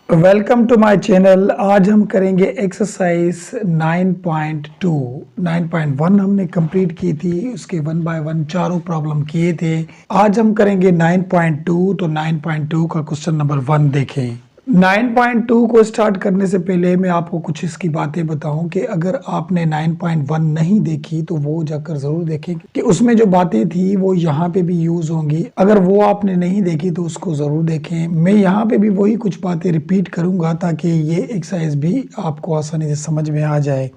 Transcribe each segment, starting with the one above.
Welcome to my channel. आज हम करेंगे एक्सरसाइज 9.2। 9.1 हमने कंप्लीट की थी, उसके 1 बाय 1 चारों प्रॉब्लम किए थे। आज हम करेंगे 9.2। तो 9.2 का क्वेश्चन नंबर 1 देखें। 9.2 को स्टार्ट करने से पहले मैं आपको कुछ इसकी बातें बताऊं कि अगर आपने 9.1 नहीं देखी तो वो जाकर ज़रूर देखें कि उसमें जो बातें थी वो यहाँ पे भी यूज़ होंगी। अगर वो आपने नहीं देखी तो उसको ज़रूर देखें। मैं यहाँ पे भी वही कुछ बातें रिपीट करूँगा ताकि ये एक्सरसाइज भी आपको आसानी से समझ में आ जाए।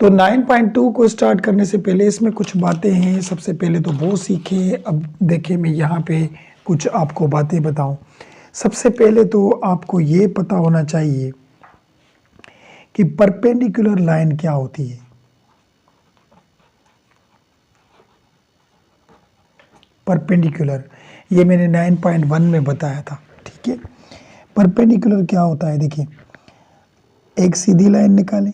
तो 9.2 को स्टार्ट करने से पहले इसमें कुछ बातें हैं। सबसे पहले तो वो सीखें। अब देखें, मैं यहाँ पे कुछ आपको बातें बताऊं। सबसे पहले तो आपको ये पता होना चाहिए कि परपेंडिकुलर लाइन क्या होती है। परपेंडिकुलर ये मैंने 9.1 में बताया था, ठीक है। परपेंडिकुलर क्या होता है, देखिए एक सीधी लाइन निकालें,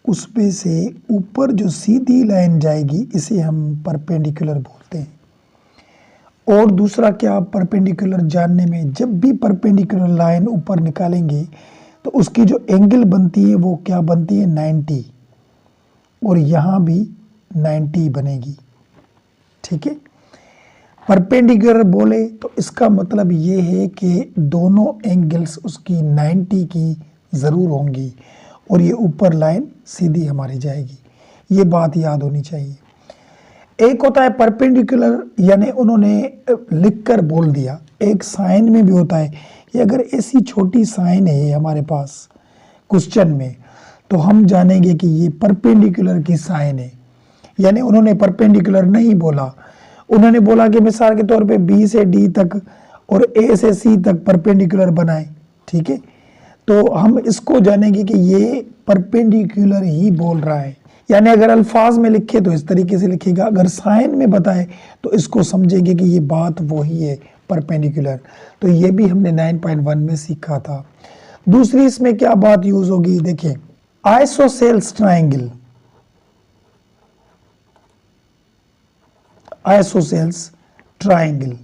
उसमें से ऊपर जो सीधी लाइन जाएगी इसे हम परपेंडिकुलर बोलते हैं। और दूसरा क्या, परपेंडिकुलर जानने में जब भी परपेंडिकुलर लाइन ऊपर निकालेंगे तो उसकी जो एंगल बनती है वो क्या बनती है, 90। और यहाँ भी 90 बनेगी, ठीक है। परपेंडिकुलर बोले तो इसका मतलब ये है कि दोनों एंगल्स उसकी 90 की ज़रूर होंगी और ये ऊपर लाइन सीधी हमारी जाएगी। ये बात याद होनी चाहिए। एक होता है परपेंडिकुलर, यानी उन्होंने लिखकर बोल दिया। एक साइन में भी होता है कि अगर ऐसी छोटी साइन है हमारे पास क्वेश्चन में तो हम जानेंगे कि ये परपेंडिकुलर की साइन है। यानी उन्होंने परपेंडिकुलर नहीं बोला, उन्होंने बोला कि मिसाल के तौर पे बी से डी तक और ए से सी तक परपेंडिकुलर बनाए, ठीक है। तो हम इसको जानेंगे कि ये परपेंडिकुलर ही बोल रहा है। यानी अगर अल्फाज में लिखे तो इस तरीके से लिखेगा, अगर साइन में बताए तो इसको समझेंगे कि ये बात वही है, परपेंडिकुलर। तो ये भी हमने 9.1 में सीखा था। दूसरी इसमें क्या बात यूज होगी, देखिए आइसोसेल्स ट्रायंगल। आइसोसेल्स ट्रायंगल,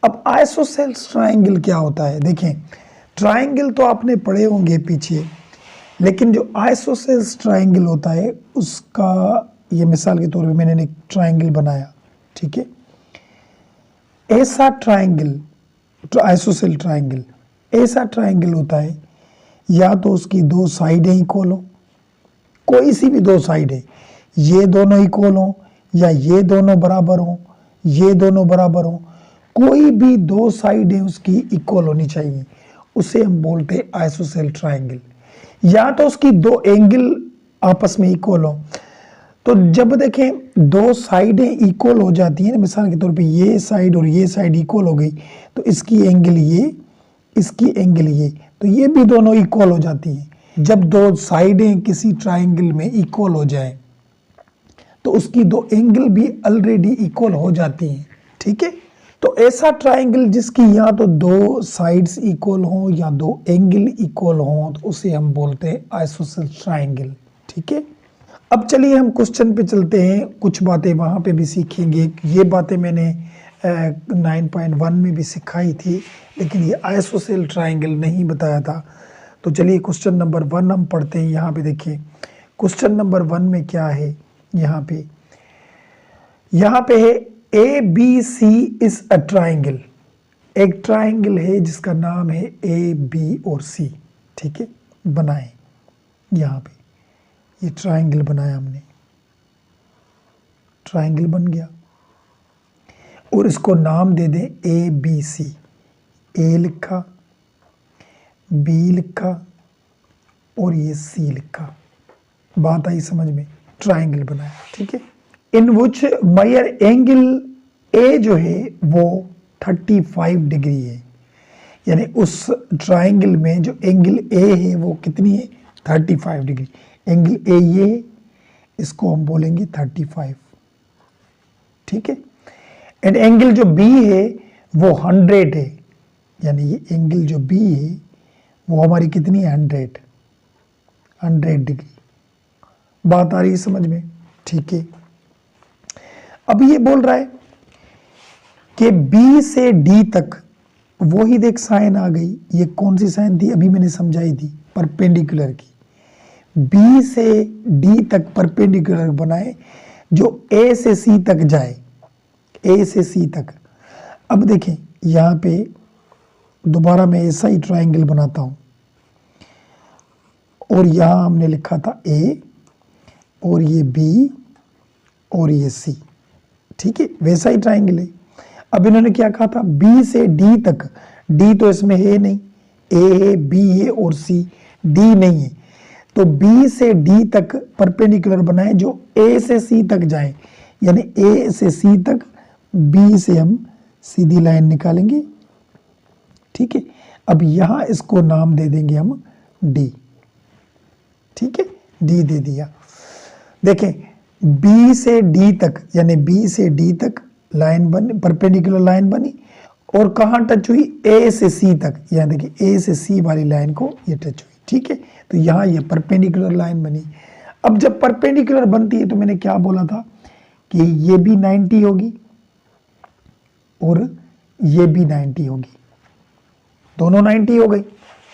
अब आइसोसेल्स ट्रायंगल क्या होता है, देखें ट्रायंगल तो आपने पढ़े होंगे पीछे, लेकिन जो आइसोसेल्स ट्रायंगल होता है उसका, ये मिसाल के तौर पे मैंने एक ट्रायंगल बनाया, ठीक है। ऐसा ट्रायंगल आइसोसेल ट्रायंगल ऐसा ट्रायंगल होता है या तो उसकी दो साइडें इक्वल हो, कोई सी भी दो साइड है, ये दोनों इक्वल हो या ये दोनों बराबर हो, ये दोनों बराबर हो, कोई भी दो साइडें उसकी इक्वल होनी चाहिए, उसे हम बोलते हैं आइसोसेल ट्रायंगल। या तो उसकी दो एंगल आपस में इक्वल हो। तो जब देखें दो साइडें इक्वल हो जाती हैं, मिसाल के तौर पे ये साइड और ये साइड इक्वल हो गई तो इसकी एंगल ये, इसकी एंगल ये, तो ये भी दोनों इक्वल हो जाती हैं। जब दो साइडें किसी ट्रायंगल में इक्वल हो जाए तो उसकी दो एंगल भी ऑलरेडी इक्वल हो जाती हैं, ठीक है। तो ऐसा ट्रायंगल जिसकी या तो दो साइड्स इक्वल हों या दो एंगल इक्वल हों तो उसे हम बोलते हैं आइसोसेल्स ट्रायंगल, ठीक है। अब चलिए हम क्वेश्चन पे चलते हैं, कुछ बातें वहाँ पे भी सीखेंगे। ये बातें मैंने 9.1 में भी सिखाई थी, लेकिन ये आइसोसेल ट्रायंगल नहीं बताया था। तो चलिए क्वेश्चन नंबर 1 हम पढ़ते हैं। यहाँ पे देखिए क्वेश्चन नंबर 1 में क्या है, यहाँ पे है A B C is a triangle. एक ट्राइंगल है जिसका नाम है ए बी और सी, ठीक है। बनाए, यहाँ पे ये ट्राइंगल बनाया हमने, ट्राइंगल बन गया और इसको नाम दे दें ए बी सी। ए लिखा, बी लिखा और ये सी लिखा। बात आई समझ में, ट्राइंगल बनाया, ठीक है। इन विच मायर एंगल ए जो है वो 35 डिग्री है। यानी उस ट्राइंगल में जो एंगल ए है वो कितनी है, 35 डिग्री। एंगल ए ये है, इसको हम बोलेंगे 35, ठीक है। एंड एंगल जो बी है वो 100 है। यानी ये एंगल जो बी है वो हमारी कितनी है, 100 डिग्री। बात आ रही है समझ में, ठीक है। अब ये बोल रहा है कि बी से डी तक वही देख साइन आ गई। ये कौन सी साइन थी, अभी मैंने समझाई थी, परपेंडिकुलर की। बी से डी तक परपेंडिकुलर बनाए जो ए से सी तक जाए, ए से सी तक। अब देखें यहाँ पे दोबारा मैं ऐसा ही ट्राइंगल बनाता हूँ, और यहाँ हमने लिखा था ए, और ये बी, और ये सी, ठीक है, वैसा ही ट्राइंगल है। अब इन्होंने क्या कहा था, बी से डी तक, डी तो इसमें है नहीं, ए है, बी है और सी, डी नहीं है, तो बी से डी तक परपेंडिकुलर बनाए जो ए से सी तक जाए, यानी ए से सी तक बी से हम सीधी लाइन निकालेंगे, ठीक है। अब यहां इसको नाम दे देंगे हम डी, ठीक है, डी दे दिया। देखें बी से डी तक, यानी बी से डी तक लाइन बनी, परपेंडिकुलर लाइन बनी, और कहां टच हुई, ए से सी तक, यहाँ देखिए ए से सी वाली लाइन को ये टच हुई, ठीक है। तो यहाँ ये परपेंडिकुलर लाइन बनी। अब जब परपेंडिकुलर बनती है तो मैंने क्या बोला था कि ये भी 90 होगी और ये भी 90 होगी, दोनों 90 हो गई,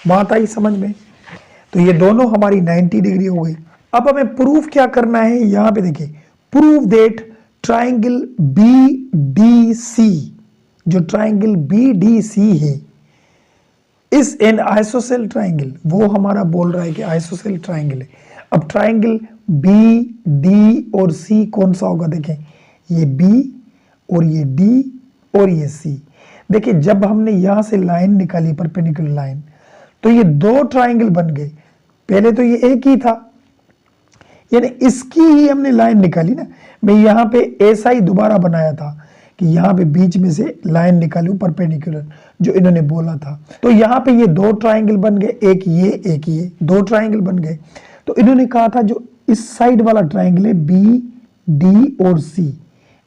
बात आई समझ में। तो ये दोनों हमारी 90 डिग्री हो गई। अब हमें प्रूफ क्या करना है, यहां पे देखिए, proof that triangle B D C, जो ट्राइंगल बी डी सी है, इस एन आइसोसेल ट्राइंगल, वो हमारा बोल रहा है कि आइसोसेल ट्राइंगल है। अब ट्राइंगल बी डी और सी कौन सा होगा, देखें ये बी और ये डी और ये सी। देखिए जब हमने यहां से लाइन निकाली परपेंडिकुलर लाइन, तो ये दो ट्राइंगल बन गए। पहले तो ये एक ही था, यानी इसकी ही हमने लाइन निकाली ना। मैं यहाँ पे ऐसा ही दोबारा बनाया था कि यहाँ पे बीच में से लाइन निकालूं परपेंडिकुलर, जो इन्होंने बोला था। तो यहाँ पे ये दो ट्राइंगल बन गए, एक ये, दो ट्राइंगल बन गए। तो इन्होंने कहा था जो इस साइड वाला ट्राइंगल है बी डी और सी,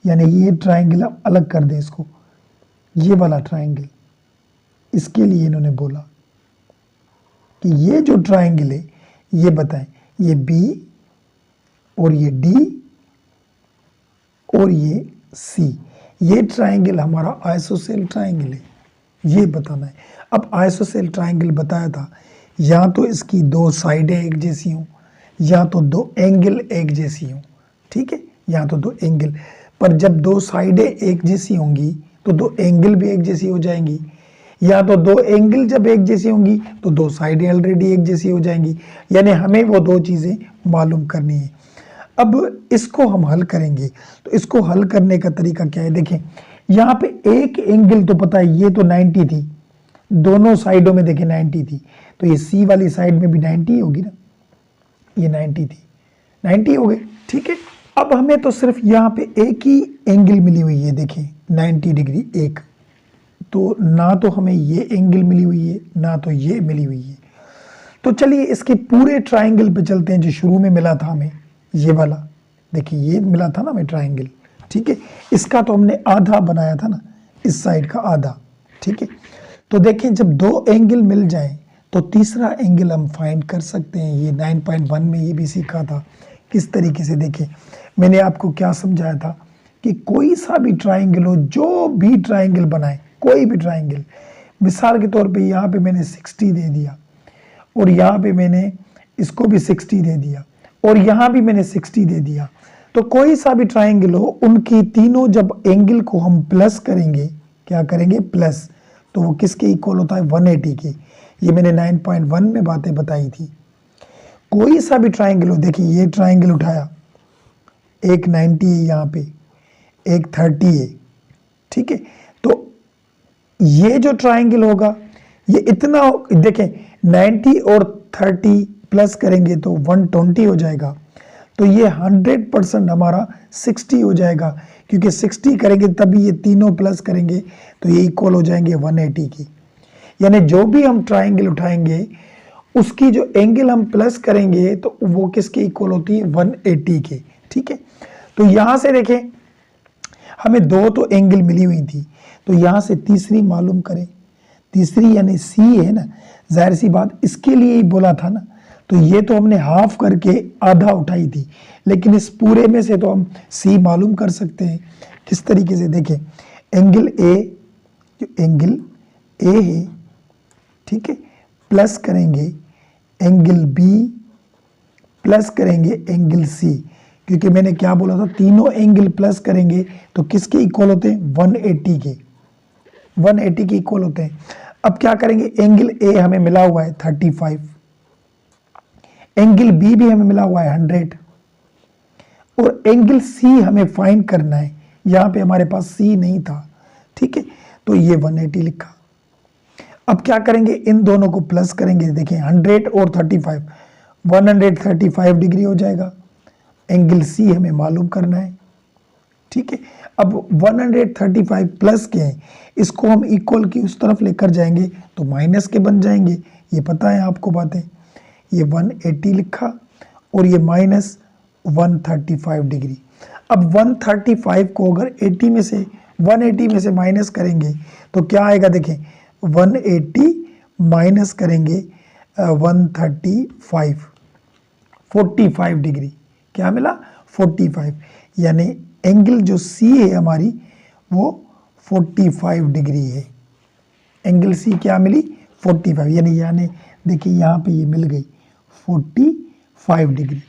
यानी ये ट्राइंगल आप अलग कर दें इसको, ये वाला ट्राइंगल, इसके लिए इन्होंने बोला कि ये जो ट्राइंगल है ये बताएं, ये बी और ये डी और ये सी, ये ट्राइंगल हमारा आइसोसेल ट्राइंगल है, ये बताना है। अब आइसोसेल ट्राइंगल बताया था, या तो इसकी दो साइडें एक जैसी हों, या तो दो एंगल एक जैसी हों, ठीक है, या तो दो एंगल। पर जब दो साइडें एक जैसी होंगी तो दो एंगल भी एक जैसी हो जाएंगी, या तो दो एंगल जब एक जैसी होंगी तो दो साइडें ऑलरेडी एक जैसी हो जाएंगी, यानी हमें वो दो चीज़ें मालूम करनी है। अब इसको हम हल करेंगे, तो इसको हल करने का तरीका क्या है, देखें यहाँ पे एक एंगल तो पता है, ये तो 90 थी, दोनों साइडों में देखें 90 थी, तो ये सी वाली साइड में भी 90 होगी ना, ये 90 थी, 90 हो गई, ठीक है। अब हमें तो सिर्फ यहाँ पे एक ही एंगल मिली हुई है, देखें 90 डिग्री एक, तो ना तो हमें ये एंगल मिली हुई है ना तो ये मिली हुई है। तो चलिए इसके पूरे ट्राइंगल पे चलते हैं जो शुरू में मिला था हमें, ये वाला, देखिए ये मिला था ना हमें ट्राइंगल, ठीक है। इसका तो हमने आधा बनाया था ना, इस साइड का आधा, ठीक है। तो देखें जब दो एंगल मिल जाएं तो तीसरा एंगल हम फाइंड कर सकते हैं। ये 9.1 में ये भी सीखा था किस तरीके से। देखें मैंने आपको क्या समझाया था कि कोई सा भी ट्राइंगल हो, जो भी ट्राइंगल बनाए, कोई भी ट्राइंगल, मिसाल के तौर पे यहाँ पे मैंने 60 दे दिया, और यहाँ पे मैंने इसको भी 60 दे दिया, और यहाँ भी मैंने 60 दे दिया, तो कोई सा भी ट्राइंगल हो, उनकी तीनों जब एंगल को हम प्लस करेंगे, क्या करेंगे प्लस, तो वो किसके इक्वल होता है 180 के। ये मैंने 9.1 में बातें बताई थी। कोई सा भी ट्राइंगल हो, देखिए ये ट्राइंगल उठाया, एक 90 है यहाँ पे, एक 30 है, ठीक है। तो ये जो ट्राइंगल होगा ये इतना, देखें 90 और 30 प्लस करेंगे तो 120 हो जाएगा, तो ये 100% हमारा 60 हो जाएगा, क्योंकि 60 करेंगे तभी ये तीनों प्लस करेंगे तो ये इक्वल हो जाएंगे 180 की। यानी जो भी हम ट्राइंगल उठाएंगे उसकी जो एंगल हम प्लस करेंगे तो वो किसके इक्वल होती है 180 के, ठीक है। तो यहां से देखें हमें दो तो एंगल मिली हुई थी, तो यहां से तीसरी मालूम करें, तीसरी यानी सी है ना, जाहिर सी बात इसके लिए ही बोला था ना। तो ये तो हमने हाफ करके आधा उठाई थी, लेकिन इस पूरे में से तो हम सी मालूम कर सकते हैं। किस तरीके से, देखें एंगल ए, जो एंगल ए है, ठीक है, प्लस करेंगे एंगल बी, प्लस करेंगे एंगल सी, क्योंकि मैंने क्या बोला था, तीनों एंगल प्लस करेंगे तो किसके इक्वल होते हैं, 180 के, 180 के इक्वल होते हैं। अब क्या करेंगे, एंगल ए हमें मिला हुआ है 35, एंगल बी भी हमें मिला हुआ है 100, और एंगल सी हमें फाइंड करना है। यहां पे हमारे पास सी नहीं था, ठीक है, तो ये 180 लिखा। अब क्या करेंगे, इन दोनों को प्लस करेंगे, देखिए 100 और 35, 135 डिग्री हो जाएगा। एंगल सी हमें मालूम करना है, ठीक है। अब 135 प्लस के हैं, इसको हम इक्वल की उस तरफ लेकर जाएंगे तो माइनस के बन जाएंगे, ये पता है आपको बातें। ये 180 लिखा और ये माइनस 135 डिग्री। अब 135 को अगर 80 में से 180 में से माइनस करेंगे तो क्या आएगा, देखें 180 माइनस करेंगे 135, 45 डिग्री, क्या मिला 45, यानी एंगल जो सी है हमारी वो 45 डिग्री है। एंगल सी क्या मिली 45, यानी देखिए यहाँ पे ये मिल गई 45 डिग्री,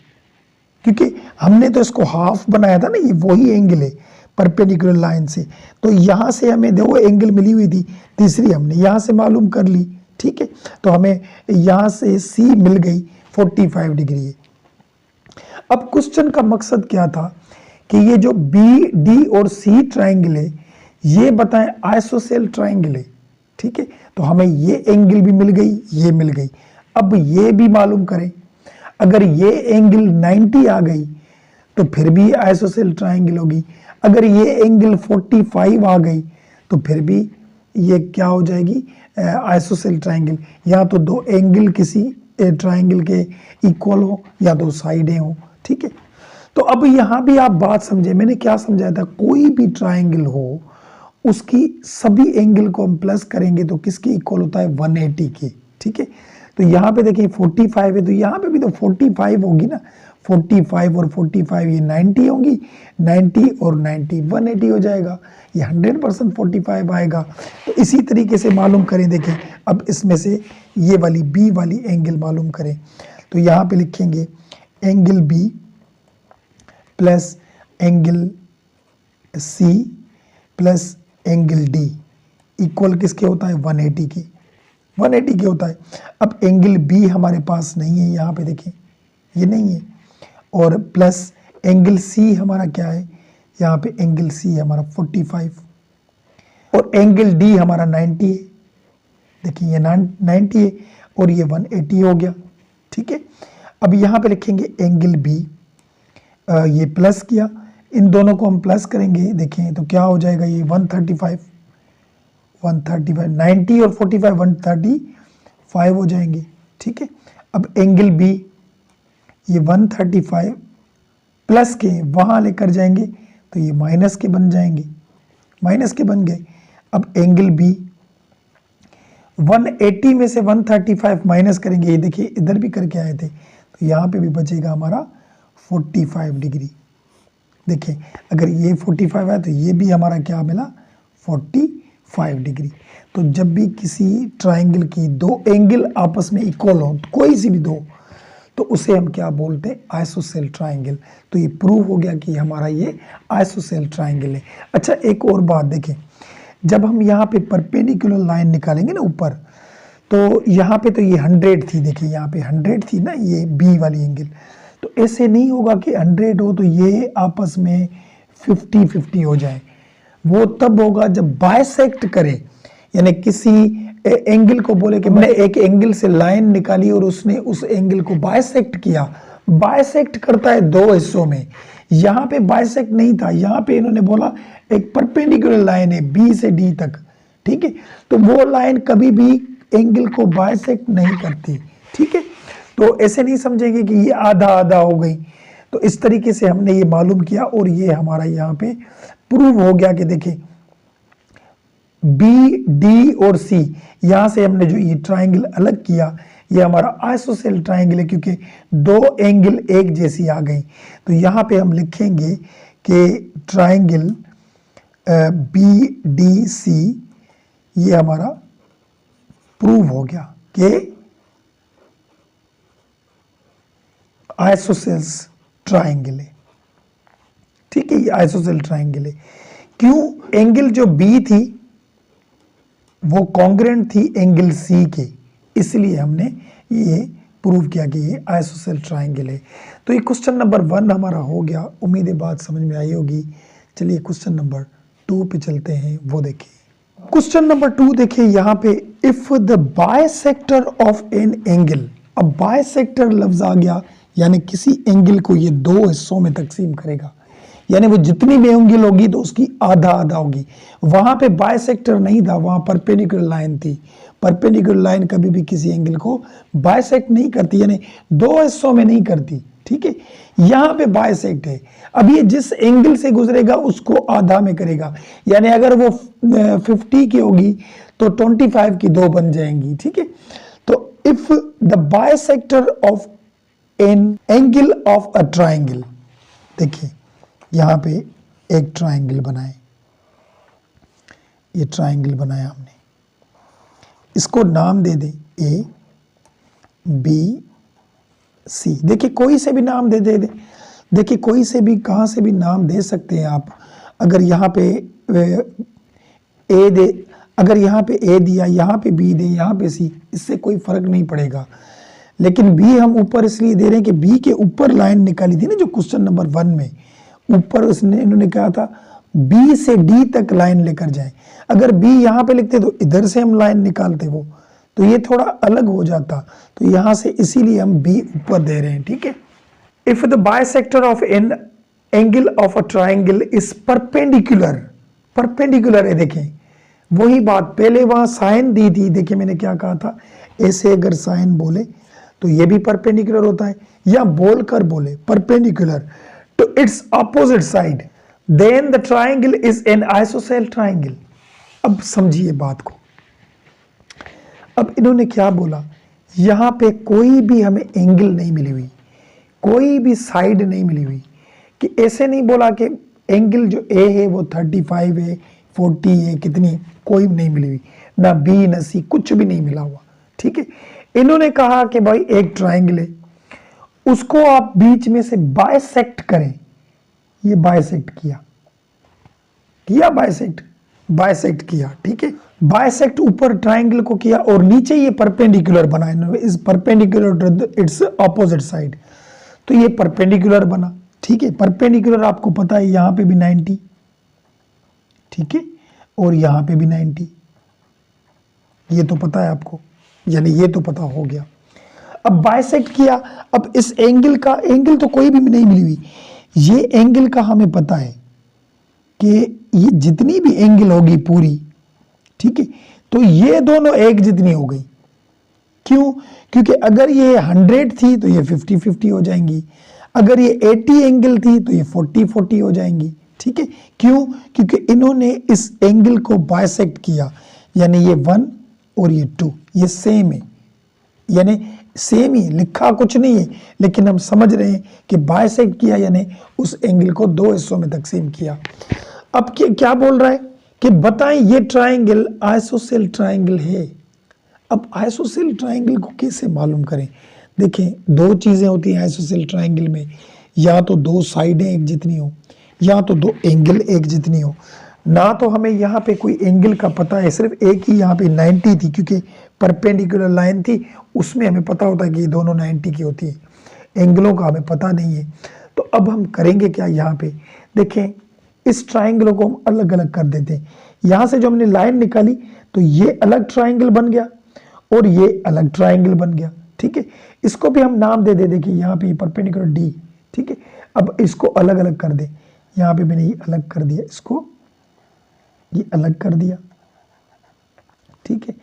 क्योंकि हमने तो इसको हाफ बनाया था ना, ये वही एंगल है परपेंडिकुलर लाइन से, तो यहाँ से हमें दो एंगल मिली हुई थी, तीसरी हमने यहाँ से मालूम कर ली, ठीक है, तो हमें यहाँ से सी मिल गई 45 डिग्री है। अब क्वेश्चन का मकसद क्या था कि ये जो बी डी और सी ट्राइंगल है ये बताएं आइसोसेल ट्राइंगल है, ठीक है, तो हमें ये एंगल भी मिल गई, ये मिल गई। अब ये भी मालूम करें, अगर ये एंगल 90 आ गई तो फिर भी आइसोसेल ट्राइंगल होगी, अगर ये एंगल 45 आ गई तो फिर भी ये क्या हो जाएगी, आइसोसेल ट्राइंगल। या तो दो एंगल किसी ट्राइंगल के इक्वल हो या दो साइडें हो, ठीक है। तो अब यहाँ भी आप बात समझे, मैंने क्या समझाया था, कोई भी ट्राइंगल हो उसकी सभी एंगल को हम प्लस करेंगे तो किसके इक्वल होता है, 180 के, ठीक है। तो यहाँ पे देखिए 45 है तो यहाँ पे भी तो 45 होगी ना, 45 और 45 ये 90 होंगी, 90 और 90 180 हो जाएगा, ये 100% 45 आएगा। तो इसी तरीके से मालूम करें, देखें अब इसमें से ये वाली बी वाली एंगल मालूम करें, तो यहाँ पे लिखेंगे angle B plus angle C plus angle D equal किसके होता है, 180 के, 180 के होता है। अब एंगल बी हमारे पास नहीं है, यहाँ पे देखें ये नहीं है, और प्लस एंगल सी हमारा क्या है, यहाँ पे एंगल सी है हमारा 45, और एंगल डी हमारा 90 है, देखिए ये 90 है और ये 180 हो गया, ठीक है। अब यहाँ पे लिखेंगे एंगल बी, ये प्लस किया, इन दोनों को हम प्लस करेंगे, देखें तो क्या हो जाएगा, ये 135, 90 और 45 135 हो जाएंगे, ठीक है। अब एंगल बी ये 135 प्लस के वहाँ लेकर जाएंगे तो ये माइनस के बन जाएंगे, माइनस के बन गए। अब एंगल बी 180 में से 135 माइनस करेंगे, ये देखिए इधर भी करके आए थे, तो यहाँ पे भी बचेगा हमारा 45 डिग्री। देखिए अगर ये 45 है तो ये भी हमारा क्या मिला, 45 डिग्री। तो जब भी किसी ट्राइंगल की दो एंगल आपस में इक्वल हो, कोई सी भी दो, तो उसे हम क्या बोलते हैं, आइसोसेल ट्राइंगल। तो ये प्रूव हो गया कि हमारा ये आइसोसेल ट्राइंगल है। अच्छा एक और बात देखें, जब हम यहाँ पे परपेंडिकुलर लाइन निकालेंगे ना ऊपर, तो यहाँ पे तो ये 100 थी, देखिए यहाँ पे 100 थी ना ये बी वाली एंगल, तो ऐसे नहीं होगा कि 100 हो तो ये आपस में 50-50 हो जाए। वो तब होगा जब बाइसेक्ट करे, यानी किसी एंगल को बोले कि मैंने एक एंगल से लाइन निकाली और उसने उस एंगल को बाइसेक्ट किया। बाइसेक्ट करता है दो हिस्सों में, यहाँ पे बाइसेक्ट नहीं था, यहाँ पे इन्होंने बोला एक परपेंडिकुलर लाइन है बी से डी तक, ठीक है, तो वो लाइन कभी भी एंगल को बाइसेक्ट नहीं करती, ठीक है। तो ऐसे नहीं समझेंगे कि ये आधा आधा हो गई। तो इस तरीके से हमने ये मालूम किया और ये हमारा यहाँ पे प्रूव हो गया कि देखिए बी डी और सी, यहाँ से हमने जो ये ट्राइंगल अलग किया, ये हमारा आइसोसेल ट्राइंगल है क्योंकि दो एंगल एक जैसी आ गई। तो यहाँ पे हम लिखेंगे कि ट्राइंगल बी डी सी ये हमारा प्रूव हो गया कि आइसोसेल्स ट्राइंगल है। ठीक है, ये आइसोसेल ट्राइंगल है। क्यों? एंगल जो बी थी वो कॉन्ग्रेंट थी एंगल सी के, इसलिए हमने ये प्रूव किया कि ये आइसोसेल ट्राइंगल है। तो ये क्वेश्चन नंबर 1 हमारा हो गया। उम्मीद है बात समझ में आई होगी। चलिए क्वेश्चन नंबर 2 पे चलते हैं, वो देखिए। क्वेश्चन नंबर 2 देखिए यहाँ पे, if the bisector of an angle. अब बायसेक्टर लफ्ज आ गया, यानी किसी एंगल को ये 2 हिस्सों में तकसीम करेगा, यानी वो जितनी भी एंगल होगी तो उसकी आधा आधा होगी। वहां पे बायसेक्टर नहीं था, वहां परपेंडिकुलर लाइन थी। परपेंडिकुलर लाइन कभी भी किसी एंगल को बायसेक्ट नहीं करती, यानी 2 हिस्सों में नहीं करती। ठीक है, यहां पे बायसेक्ट है। अब ये जिस एंगल से गुजरेगा उसको आधा में करेगा, यानी अगर वो 50 की होगी तो 25 की 2 बन जाएंगी। ठीक है, तो if the bisector of an angle of a triangle, देखिए यहां पे एक ट्राइंगल बनाए, ये ट्राइंगल बनाया हमने, इसको नाम दे दें ए बी सी। देखिए कोई से भी नाम दे दे, देखिए कोई से भी कहां से भी नाम दे सकते हैं आप। अगर यहाँ पे ए दे, अगर यहाँ पे ए दिया, यहाँ पे बी दे, यहाँ पे सी, इससे कोई फर्क नहीं पड़ेगा। लेकिन बी हम ऊपर इसलिए दे रहे हैं कि बी के ऊपर लाइन निकाली थी ना जो क्वेश्चन नंबर 1 में, ऊपर उसने इन्होंने कहा था बी से डी तक लाइन लेकर जाएं। अगर बी यहाँ पे लिखते तो इधर से हम लाइन निकालते वो, तो ये थोड़ा अलग हो जाता। तो यहां से इसीलिए हम बी ऊपर दे रहे हैं। ठीक है, if the bisector of an angle of a triangle is perpendicular, perpendicular है। देखें वही बात, पहले वहां साइन दी थी, देखिए मैंने क्या कहा था, ऐसे अगर साइन बोले तो ये भी परपेंडिकुलर होता है, या बोलकर बोले perpendicular to its opposite side, then the triangle is an isosceles triangle। अब समझिए बात को। अब इन्होंने क्या बोला, यहां पे कोई भी हमें एंगल नहीं मिली हुई, कोई भी साइड नहीं मिली हुई, कि ऐसे नहीं बोला कि एंगल जो ए है वो 35 है, 40 है, कितनी, कोई नहीं मिली हुई, ना बी ना सी, कुछ भी नहीं मिला हुआ। ठीक है, इन्होंने कहा कि भाई एक ट्राइंगल है, उसको आप बीच में से बायसेक्ट करें। ये बायसेक्ट किया बायसेक्ट, बायसेक्ट किया। ठीक है, बायसेक्ट ऊपर ट्राइंगल को किया और नीचे ये परपेंडिकुलर बना, इस perpendicular to its opposite side, तो ये परपेंडिकुलर बना। ठीक है, परपेंडिकुलर आपको पता है यहां पे भी 90, ठीक है, और यहां पे भी 90, ये तो पता है आपको, यानी ये तो पता हो गया। अब बायसेक्ट किया, अब इस एंगल का, एंगल तो कोई भी नहीं मिली हुई, ये एंगल का हमें पता है कि ये जितनी भी एंगल होगी पूरी, ठीक है, तो ये दोनों एक जितनी हो गई। क्यों? क्योंकि अगर ये 100 थी तो ये 50-50 हो जाएंगी, अगर ये 80 एंगल थी तो ये 40-40 हो जाएंगी। ठीक है, क्यों? क्योंकि इन्होंने इस एंगल को बायसेक्ट किया, यानी ये 1 और ये 2 ये सेम है, यानी सेम ही, लिखा कुछ नहीं है, लेकिन हम समझ रहे हैं कि बायसेक्ट किया यानी उस एंगल को 2 हिस्सों में तकसीम किया। अब क्या बोल रहा है कि बताएं ये ट्राइंगल आइसोसेल ट्राइंगल है। अब आइसोसेल ट्राइंगल को कैसे मालूम करें? देखें 2 चीजें होती हैं आइसोसेल ट्राइंगल में, या तो 2 साइडें एक जितनी हो, या तो 2 एंगल एक जितनी हो। ना तो हमें यहाँ पे कोई एंगल का पता है, सिर्फ एक ही यहाँ पे 90 थी, क्योंकि परपेंडिकुलर लाइन थी, उसमें हमें पता होता है कि ये दोनों 90 की होती है, एंगलों का हमें पता नहीं है। तो अब हम करेंगे क्या, यहाँ पे देखें इस ट्राइंगलों को हम अलग अलग कर देते हैं। यहाँ से जो हमने लाइन निकाली तो ये अलग ट्राइंगल बन गया और ये अलग ट्राइंगल बन गया। ठीक है, इसको भी हम नाम दे दे, देखिए यहाँ पे परपेंडिकुलर डी। ठीक है, अब इसको अलग अलग कर दे, यहाँ पे मैंने ये अलग कर दिया, इसको ये अलग कर दिया, ठीक है,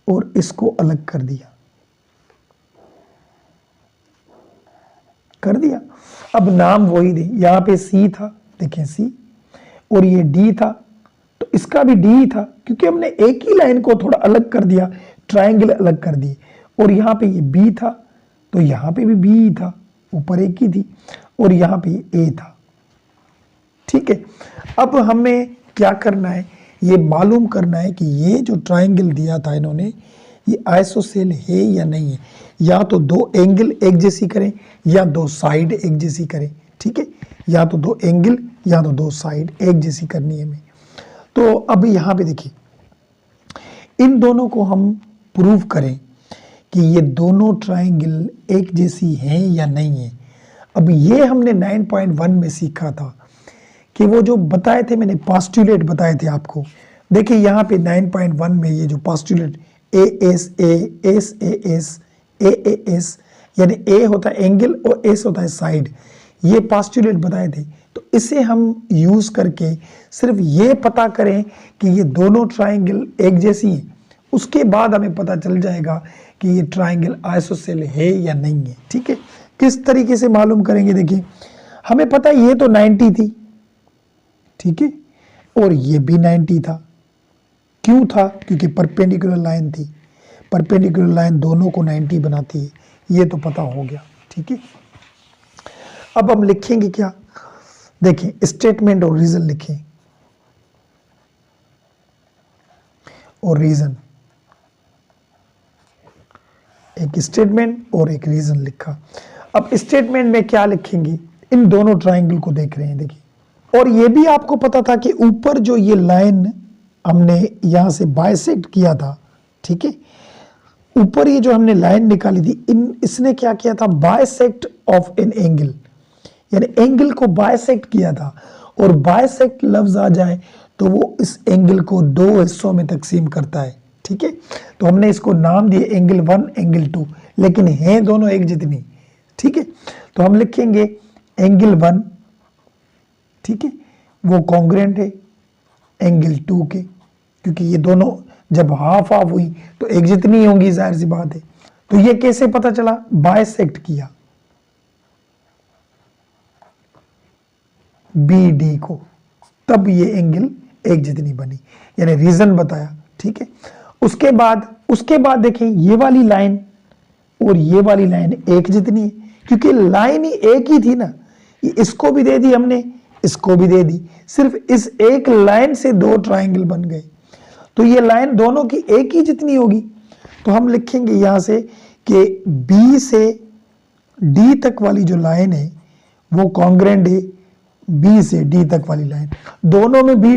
और इसको अलग कर दिया, कर दिया। अब नाम वही दे, यहाँ पे सी था, देखें सी, और ये डी था, तो इसका भी डी था, क्योंकि हमने एक ही लाइन को थोड़ा अलग कर दिया, ट्राइंगल अलग कर दिए। और यहाँ पे ये बी था, तो यहाँ पे भी बी था, ऊपर एक ही थी, और यहाँ पे ए था। ठीक है, अब हमें क्या करना है, ये मालूम करना है कि ये जो ट्राइंगल दिया था इन्होंने, ये आइसोसेल है या नहीं है। या तो दो एंगल एक जैसी करें या दो साइड एक जैसी करें, ठीक है, या तो दो एंगल या तो दो साइड एक जैसी करनी है हमें। तो अब यहाँ पे देखिए, इन दोनों को हम प्रूव करें कि ये दोनों ट्राइंगल एक जैसी हैं या नहीं है। अब ये हमने 9.1 में सीखा था कि वो जो बताए थे, मैंने पोस्टुलेट बताए थे आपको। देखिए यहाँ पे 9.1 में ये जो postulate A S A S, यानी ए होता है एंगल और एस होता है साइड, ये पोस्टुलेट बताए थे। तो इसे हम यूज करके सिर्फ ये पता करें कि ये दोनों ट्राइंगल एक जैसी हैं, उसके बाद हमें पता चल जाएगा कि ये ट्राइंगल आइसोसेल है या नहीं है, ठीक है। किस तरीके से मालूम करेंगे, देखिए हमें पता है ये तो 90 थी, ठीक है, और ये भी 90 था। क्यों था? क्योंकि परपेंडिकुलर लाइन थी, परपेंडिकुलर लाइन दोनों को 90 बनाती है, ये तो पता हो गया, ठीक है। अब हम लिखेंगे क्या, देखें स्टेटमेंट और रीजन लिखें, और रीजन, एक स्टेटमेंट और एक रीजन लिखा। अब स्टेटमेंट में क्या लिखेंगे, इन दोनों ट्राइंगल को देख रहे हैं, देखिए, और ये भी आपको पता था कि ऊपर जो ये लाइन हमने यहां से बाइसेक्ट किया था, ठीक है, ऊपर ये जो हमने लाइन निकाली थी, इसने क्या किया था, बाइसेक्ट ऑफ एन एंगल, यानी एंगल को बाइसेक्ट किया था। और बाइसेक्ट लफ्ज आ जाए तो वो इस एंगल को दो हिस्सों में तकसीम करता है, ठीक है। तो हमने इसको नाम दिए एंगल 1 एंगल 2, लेकिन हैं दोनों एक जितनी, ठीक है। तो हम लिखेंगे एंगल 1, ठीक है, वो कॉन्ग्रुएंट है एंगल 2 के, क्योंकि ये दोनों जब हाफ हाफ हुई तो एक जितनी होंगी, जाहिर सी बात है। तो ये कैसे पता चला, बाइसेक्ट किया बी डी को, तब ये एंगल एक जितनी बनी, यानी रीजन बताया, ठीक है। उसके बाद देखें ये वाली लाइन और ये वाली लाइन एक जितनी है, क्योंकि लाइन ही एक ही थी ना, इसको भी दे दी हमने, इसको भी दे दी, सिर्फ इस एक लाइन से दो ट्राइंगल बन गए, तो ये लाइन दोनों की एक ही जितनी होगी। तो हम लिखेंगे यहां से कि बी से डी तक वाली जो लाइन है वो कॉन्ग्रुएंट है बी से डी तक वाली लाइन, दोनों में बी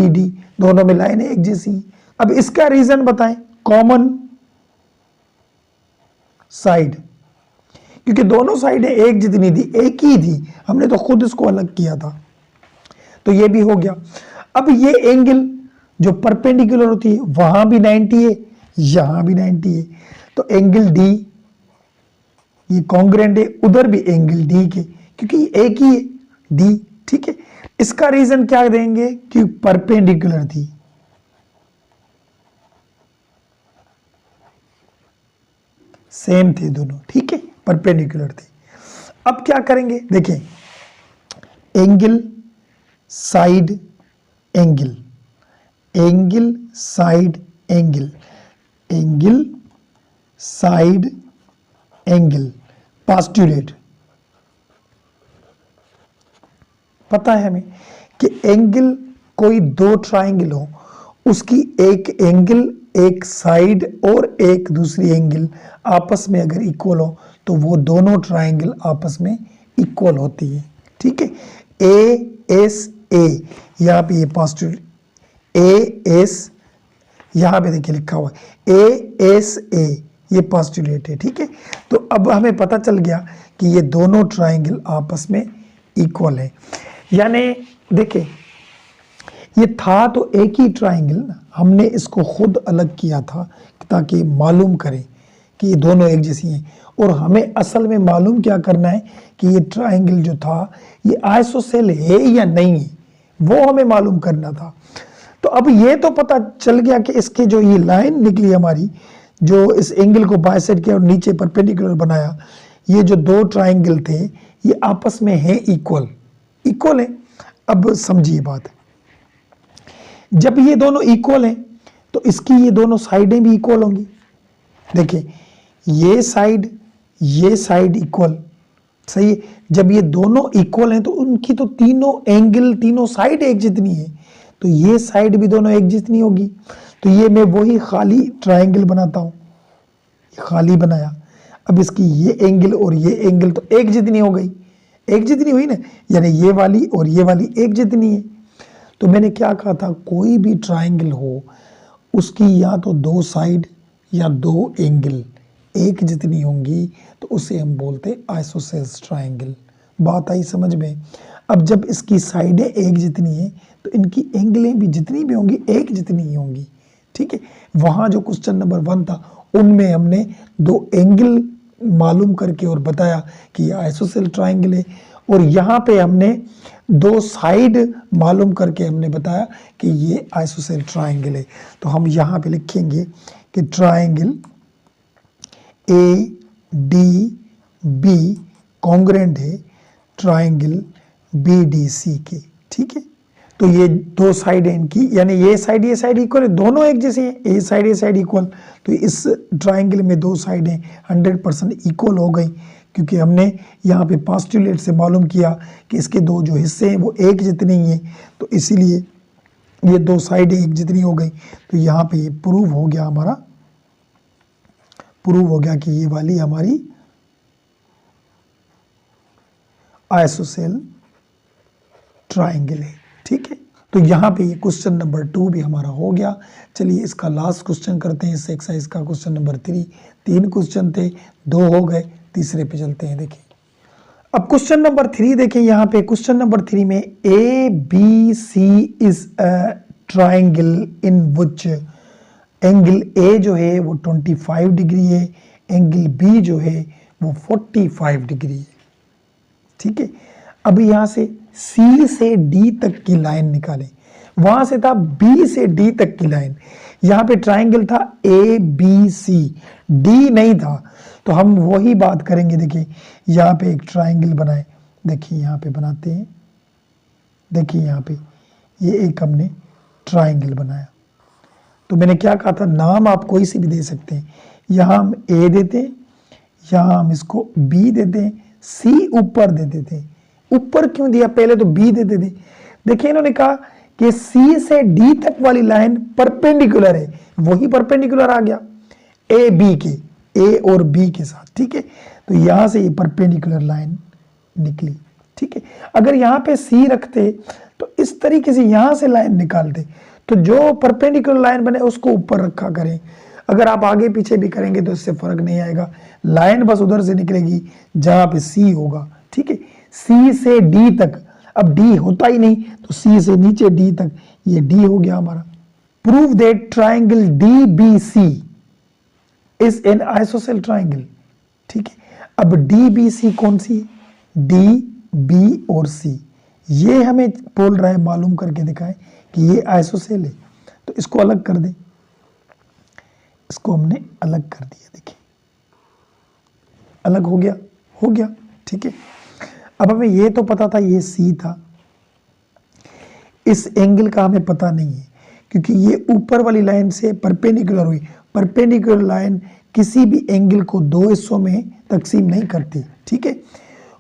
डी दोनों में लाइन एक जैसी। अब इसका रीजन बताएं, कॉमन साइड, क्योंकि दोनों साइडें एक जितनी थी, एक ही थी, हमने तो खुद इसको अलग किया था, तो ये भी हो गया। अब ये एंगल जो परपेंडिकुलर होती है वहां भी 90 है, यहां भी 90 है, तो एंगल डी ये कॉन्ग्रुएंट है उधर भी एंगल डी के, क्योंकि एक ही है डी, ठीक है। इसका रीजन क्या देंगे कि परपेंडिकुलर थी, सेम थे दोनों, ठीक है, परपेंडिकुलर थे। अब क्या करेंगे, देखें angle side angle, angle side angle, angle side angle, postulate. पता है हमें कि एंगल कोई दो ट्राइंगल हो, उसकी एक एंगल, एक साइड और एक दूसरी एंगल आपस में अगर इक्वल हो तो वो दोनों ट्राइंगल आपस में इक्वल होती है, ठीक है। ए एस ए, यहाँ पे ये पोस्टुलेट ए एस, यहाँ पे देखिए लिखा हुआ है ए एस ए, ये पोस्टुलेट है, ठीक है। तो अब हमें पता चल गया कि ये दोनों ट्राइंगल आपस में इक्वल है, यानी देखिए ये था तो एक ही ट्राइंगल ना, हमने इसको खुद अलग किया था ताकि मालूम करें कि ये दोनों एक जैसी हैं, और हमें असल में मालूम क्या करना है कि ये ट्राइंगल जो था ये आइसोसेल है या नहीं है, वो हमें मालूम करना था। तो अब ये तो पता चल गया कि इसके जो ये लाइन निकली हमारी, जो इस एंगल को बाइसेक्ट किया और नीचे परपेंडिकुलर बनाया, ये जो दो ट्राइंगल थे ये आपस में है इक्वल, इक्वल है। अब समझिए बात, जब ये दोनों इक्वल हैं तो इसकी ये दोनों साइडें भी इक्वल होंगी। देखिए ये साइड इक्वल, सही है। जब ये दोनों इक्वल हैं तो उनकी तो तीनों एंगल, तीनों साइड एक जितनी है, तो ये साइड भी दोनों एक जितनी होगी। तो ये मैं वही खाली ट्राइंगल बनाता हूँ, खाली बनाया। अब इसकी ये एंगल और ये एंगल तो एक जितनी हो गई, एक जितनी हुई ना, यानी ये वाली और ये वाली एक जितनी है। तो मैंने क्या कहा था, कोई भी ट्राइंगल हो उसकी या तो दो साइड या दो एंगल एक जितनी होंगी तो उसे हम बोलते हैं आइसोसेल्स ट्राइंगल। बात आई समझ में? अब जब इसकी साइडें एक जितनी है तो इनकी एंगलें भी जितनी भी होंगी एक जितनी ही होंगी, ठीक है। वहाँ जो क्वेश्चन नंबर 1 था उनमें हमने दो एंगल मालूम करके और बताया कि ये आइसोसेल ट्राइंगल है, और यहाँ पे हमने दो साइड मालूम करके हमने बताया कि ये आइसोसेल ट्राइंगल है। तो हम यहाँ पे लिखेंगे कि triangle A D B congruent है ट्राइंगल बी डी सी के, ठीक है। तो ये दो साइड है इनकी, यानी ये साइड इक्वल है, दोनों एक जैसे हैं, ये साइड इक्वल। तो इस ट्राइंगल में दो साइडें 100% इक्वल हो गई, क्योंकि हमने यहाँ पे पोस्टुलेट से मालूम किया कि इसके दो जो हिस्से हैं वो एक जितने ही हैं, तो इसीलिए ये दो साइडें एक जितनी हो गई। तो यहाँ पे ये प्रूव हो गया हमारा, प्रूव हो गया कि ये वाली हमारी आइसोसेल ट्राइंगल है, ठीक है। तो यहाँ पे ये क्वेश्चन नंबर 2 भी हमारा हो गया। चलिए इसका लास्ट क्वेश्चन करते हैं, इस एक्सरसाइज का क्वेश्चन नंबर 3। 3 क्वेश्चन थे, 2 हो गए, तीसरे पे चलते हैं। देखिए अब क्वेश्चन नंबर 3 देखें, यहाँ पे क्वेश्चन नंबर 3 में A B C is a triangle in which angle A जो है वो 25 डिग्री है, एंगल बी जो है वो 45 डिग्री है, ठीक है। अब यहाँ से सी से डी तक की लाइन निकालें, वहां से था बी से डी तक की लाइन, यहाँ पे ट्राइंगल था ए बी सी, डी नहीं था, तो हम वही बात करेंगे। देखिए यहाँ पे एक ट्राइंगल बनाए, देखिए यहाँ पे बनाते हैं, देखिए यहाँ पे ये एक हमने ट्राइंगल बनाया। तो मैंने क्या कहा था, नाम आप कोई सी भी दे सकते हैं, यहाँ हम ए देते हैं, यहाँ हम इसको बी देते हैं, सी ऊपर दे देते हैं। ऊपर क्यों दिया, पहले तो बी दे देते। देखिए इन्होंने कहा कि सी से डी तक वाली लाइन परपेंडिकुलर है, वही परपेंडिकुलर आ गया ए बी के, ए और बी के साथ, ठीक है। तो यहां से ये परपेंडिकुलर लाइन निकली, ठीक है। अगर यहाँ पे सी रखते तो इस तरीके से यहां से लाइन निकालते, तो जो परपेंडिकुलर लाइन बने उसको ऊपर रखा करें। अगर आप आगे पीछे भी करेंगे तो इससे फर्क नहीं आएगा, लाइन बस उधर से निकलेगी जहां पे सी होगा, ठीक है। सी से डी तक, अब डी होता ही नहीं तो सी से नीचे डी तक, ये डी हो गया हमारा। Prove that triangle D B C is an isosceles triangle, ठीक है। अब डी बी सी कौन सी, डी बी और सी, ये हमें बोल रहा है मालूम करके दिखाए कि ये आइसोसेल है। तो इसको अलग कर दे, इसको हमने अलग कर दिया, देखिए अलग हो गया, ठीक है। अब हमें ये तो पता था ये सी था, इस एंगल का हमें पता नहीं है क्योंकि ये ऊपर वाली लाइन से परपेंडिकुलर हुई। परपेंडिकुलर लाइन किसी भी एंगल को दो हिस्सों में तकसीम नहीं करती, ठीक है।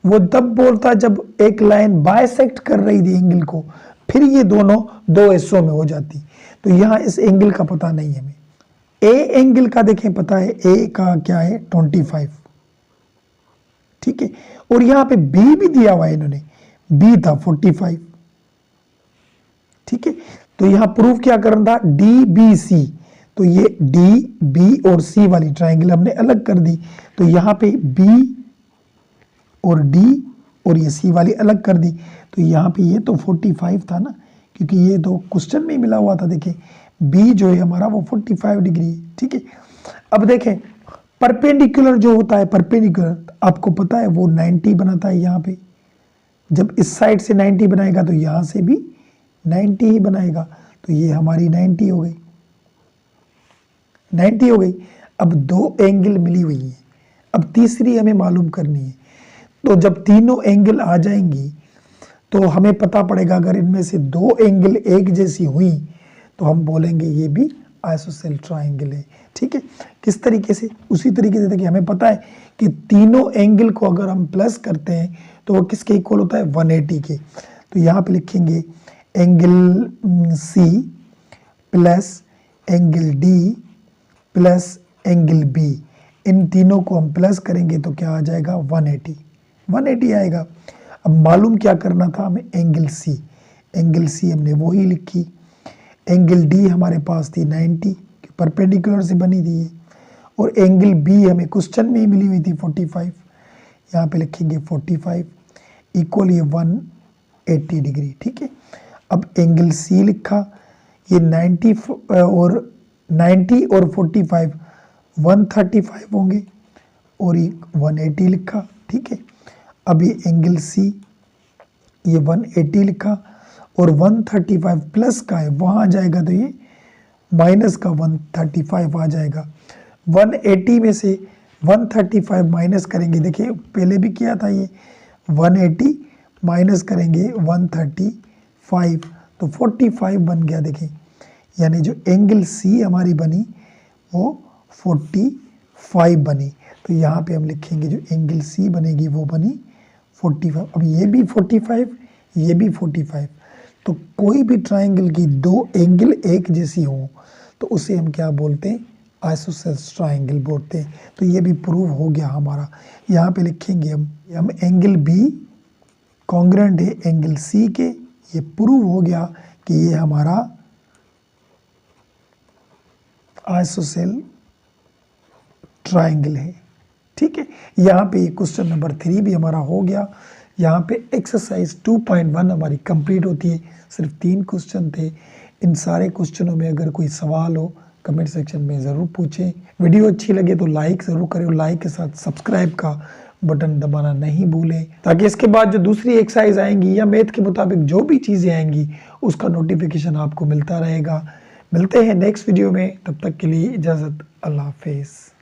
वो तब बोलता जब एक लाइन बाइसेक्ट कर रही थी एंगल को, फिर ये दोनों दो हिस्सों में हो जाती। तो यहाँ इस एंगल का पता नहीं है हमें। ए एंगल का देखें पता है, ए का क्या है 25, ठीक है। और यहाँ पे बी भी दिया हुआ है इन्होंने, बी था 45, ठीक है। तो यहाँ प्रूफ क्या करना था, डी बी सी, तो ये डी बी और सी वाली ट्राइंगल हमने अलग कर दी। तो यहाँ पे बी और डी और ये सी वाली अलग कर दी। तो यहाँ पे ये तो 45 था ना, क्योंकि ये तो क्वेश्चन में ही मिला हुआ था। देखिए बी जो है हमारा वो 45 डिग्री, ठीक है। अब देखें परपेंडिकुलर जो होता है, परपेंडिकुलर आपको पता है वो 90 बनाता है। यहाँ पे जब इस साइड से 90 बनाएगा तो यहाँ से भी 90 ही बनाएगा। तो ये हमारी 90 हो गई, 90 हो गई। अब दो एंगल मिली हुई है, अब तीसरी हमें मालूम करनी है। तो जब तीनों एंगल आ जाएंगी तो हमें पता पड़ेगा, अगर इनमें से दो एंगल एक जैसी हुई तो हम बोलेंगे ये भी आइसोसेल ट्राइंगल है, ठीक है। किस तरीके से, उसी तरीके से देखिए हमें पता है कि तीनों एंगल को अगर हम प्लस करते हैं तो वो किसके इक्वल होता है, 180 के। तो यहाँ पे लिखेंगे angle C plus angle D plus angle B, इन तीनों को हम प्लस करेंगे तो क्या आ जाएगा 180, 180 आएगा। अब मालूम क्या करना था हमें, एंगल सी, एंगल सी हमने वही लिखी। एंगल डी हमारे पास थी 90, परपेंडिकुलर से बनी थी ये, और एंगल बी हमें क्वेश्चन में ही मिली हुई थी 45, यहाँ पे लिखेंगे 45 इक्वल ये 180 डिग्री, ठीक है। अब एंगल सी लिखा, ये 90 और 45 135 होंगे, और ये 180 लिखा, ठीक है। अब ये एंगल सी, ये 180 लिखा, और 135 प्लस का है, वहाँ आ जाएगा तो ये माइनस का 135 आ जाएगा। 180 में से 135 माइनस करेंगे, देखिए पहले भी किया था ये, 180 माइनस करेंगे 135 तो 45 बन गया, देखिए यानी जो एंगल सी हमारी बनी वो 45 बनी। तो यहाँ पे हम लिखेंगे जो एंगल सी बनेगी वो बनी 45। अब ये भी 45, ये भी 45, तो कोई भी ट्राइंगल की दो एंगल एक जैसी हो तो उसे हम क्या बोलते हैं, आइसोसेल्स ट्राइंगल बोलते हैं। तो ये भी प्रूव हो गया हमारा। यहाँ पे लिखेंगे हम एंगल बी कॉन्ग्रेंट है एंगल सी के, ये प्रूव हो गया कि ये हमारा आइसोसेल ट्राइंगल है, ठीक है। यहाँ पे क्वेश्चन नंबर 3 भी हमारा हो गया। यहाँ पे एक्सरसाइज 2.1 हमारी कंप्लीट होती है। सिर्फ 3 क्वेश्चन थे। इन सारे क्वेश्चनों में अगर कोई सवाल हो कमेंट सेक्शन में ज़रूर पूछें। वीडियो अच्छी लगे तो लाइक ज़रूर करें, और लाइक के साथ सब्सक्राइब का बटन दबाना नहीं भूलें, ताकि इसके बाद जो दूसरी एक्सरसाइज आएंगी या मैथ के मुताबिक जो भी चीज़ें आएंगी उसका नोटिफिकेशन आपको मिलता रहेगा। मिलते हैं नेक्स्ट वीडियो में, तब तक के लिए इजाज़त, अल्लाह हाफिज़।